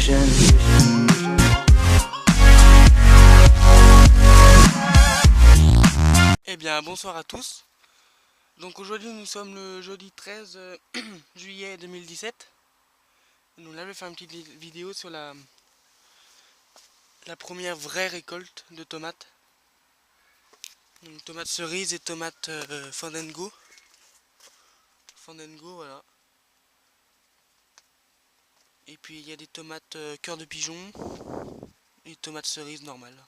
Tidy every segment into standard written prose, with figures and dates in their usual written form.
vision. Eh bien, bonsoir à tous. Donc aujourd'hui, nous sommes le jeudi 13 juillet 2017. Donc là, je vais faire une petite vidéo sur la première vraie récolte de tomates. Donc tomates cerises et tomates Fandango. Fandango, voilà. Et puis il y a des tomates cœur de pigeon et tomates cerises normales.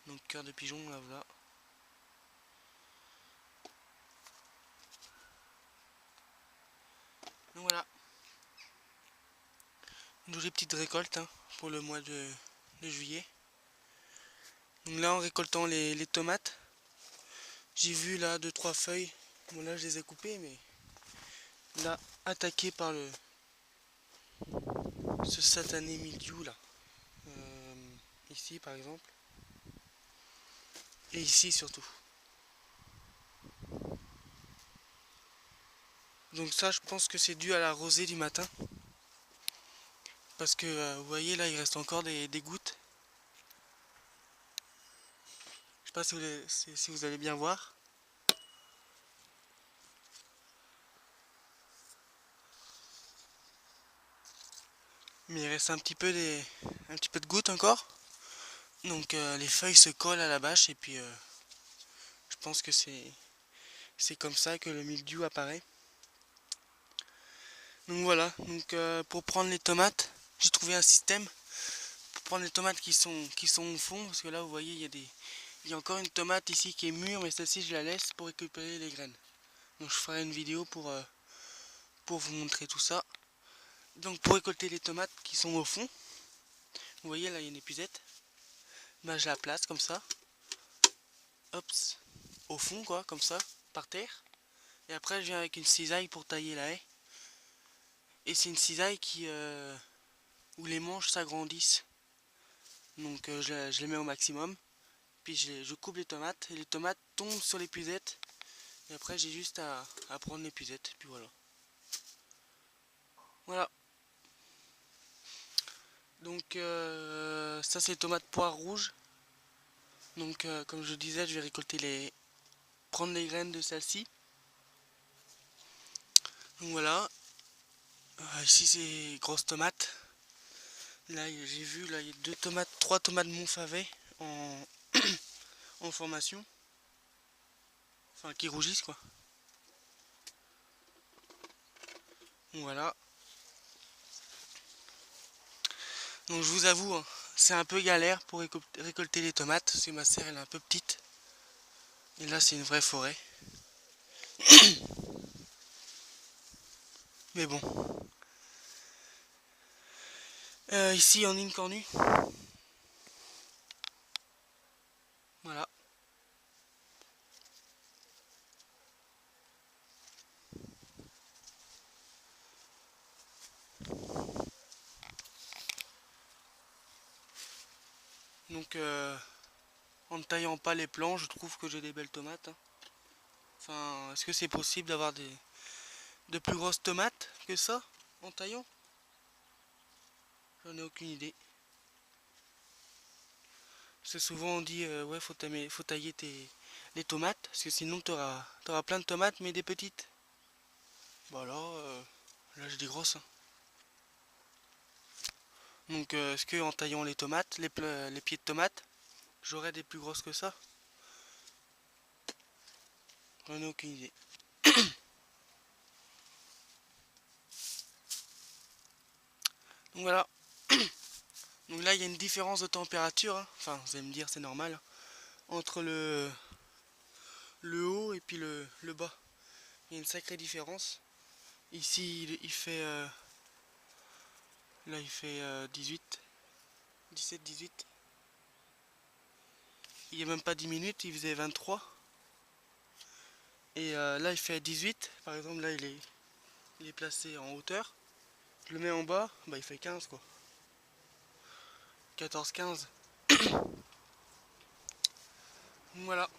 Donc cœur de pigeon, là voilà. Donc voilà. Une jolie petite récolte pour le mois de juillet. Donc là, en récoltant les tomates, j'ai vu là 2-3 feuilles. Bon là, je les ai coupées, mais là, attaqué par ce satané mildiou là. Ici par exemple. Et ici surtout. Donc ça, je pense que c'est dû à la rosée du matin. Parce que vous voyez là, il reste encore des gouttes. Je sais pas si vous allez bien voir. Mais il reste un petit peu de gouttes encore. Donc les feuilles se collent à la bâche et puis je pense que c'est comme ça que le mildiou apparaît. Donc voilà, donc pour prendre les tomates, j'ai trouvé un système pour prendre les tomates qui sont au fond, parce que là vous voyez il y a encore une tomate ici qui est mûre, mais celle-ci je la laisse pour récupérer les graines. Donc je ferai une vidéo pour vous montrer tout ça. Donc pour récolter les tomates qui sont au fond, vous voyez là il y a une épuisette, ben, je la place comme ça, hop, au fond quoi, comme ça, par terre. Et après je viens avec une cisaille pour tailler la haie. Et c'est une cisaille où les manches s'agrandissent. Donc je les mets au maximum. Puis je coupe les tomates. Et les tomates tombent sur l'épuisette. Et après j'ai juste à prendre l'épuisette. Puis voilà. Voilà. Donc ça c'est les tomates poires rouges. Donc comme je disais, je vais récolter prendre les graines de celle-ci. Donc voilà. Ici c'est grosses tomates. Là j'ai vu, là il y a 3 tomates Montfavet en formation. Enfin qui rougissent quoi. Donc voilà. Donc je vous avoue, c'est un peu galère pour récolter les tomates, parce que ma serre elle est un peu petite. Et là c'est une vraie forêt. Mais bon. Ici en une cornue. Voilà. Donc en ne taillant pas les plants, je trouve que j'ai des belles tomates. Enfin, est-ce que c'est possible d'avoir de plus grosses tomates que ça en taillant? J'en ai aucune idée. Parce que souvent on dit ouais faut tailler les tomates, parce que sinon t'auras plein de tomates mais des petites. Voilà, là j'ai des grosses. Donc est-ce que en taillant les tomates, les pieds de tomates, j'aurai des plus grosses que ça? J'en ai aucune idée. Donc voilà. Donc là il y a une différence de température, enfin vous allez me dire c'est normal, entre le haut et puis le bas. Il y a une sacrée différence. Ici il fait là il fait 17-18. Il n'y a même pas 10 minutes, il faisait 23. Et là il fait 18. Par exemple là il est placé en hauteur. Je le mets en bas, bah il fait 15 quoi. 14-15. Voilà.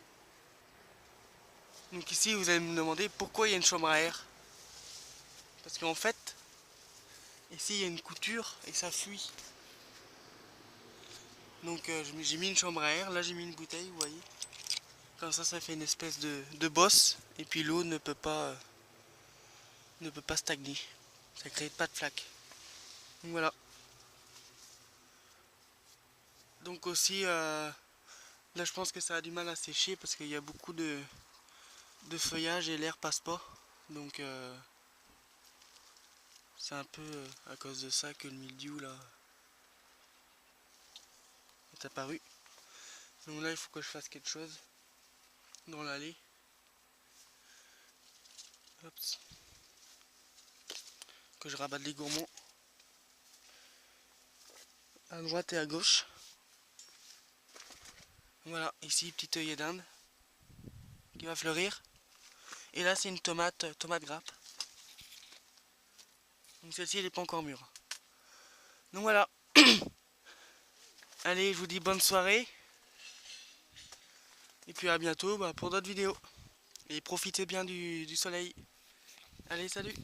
Donc ici vous allez me demander pourquoi il y a une chambre à air. Parce qu'en fait, Ici il y a une couture et ça fuit. Donc j'ai mis une chambre à air, là j'ai mis une bouteille, vous voyez. Comme ça fait une espèce de bosse et puis l'eau ne peut pas stagner. Ça crée pas de flaque. Donc voilà. Donc aussi là je pense que ça a du mal à sécher parce qu'il y a beaucoup de feuillage et l'air passe pas. Donc c'est un peu à cause de ça que le mildiou là est apparu. Donc là il faut que je fasse quelque chose dans l'allée. Que je rabatte les gourmands à droite et à gauche. Voilà, ici petit œillet d'Inde qui va fleurir. Et là c'est une tomate grappe. Donc celle-ci elle n'est pas encore mûre. Donc voilà. Allez, je vous dis bonne soirée. Et puis à bientôt pour d'autres vidéos. Et profitez bien du soleil. Allez, salut!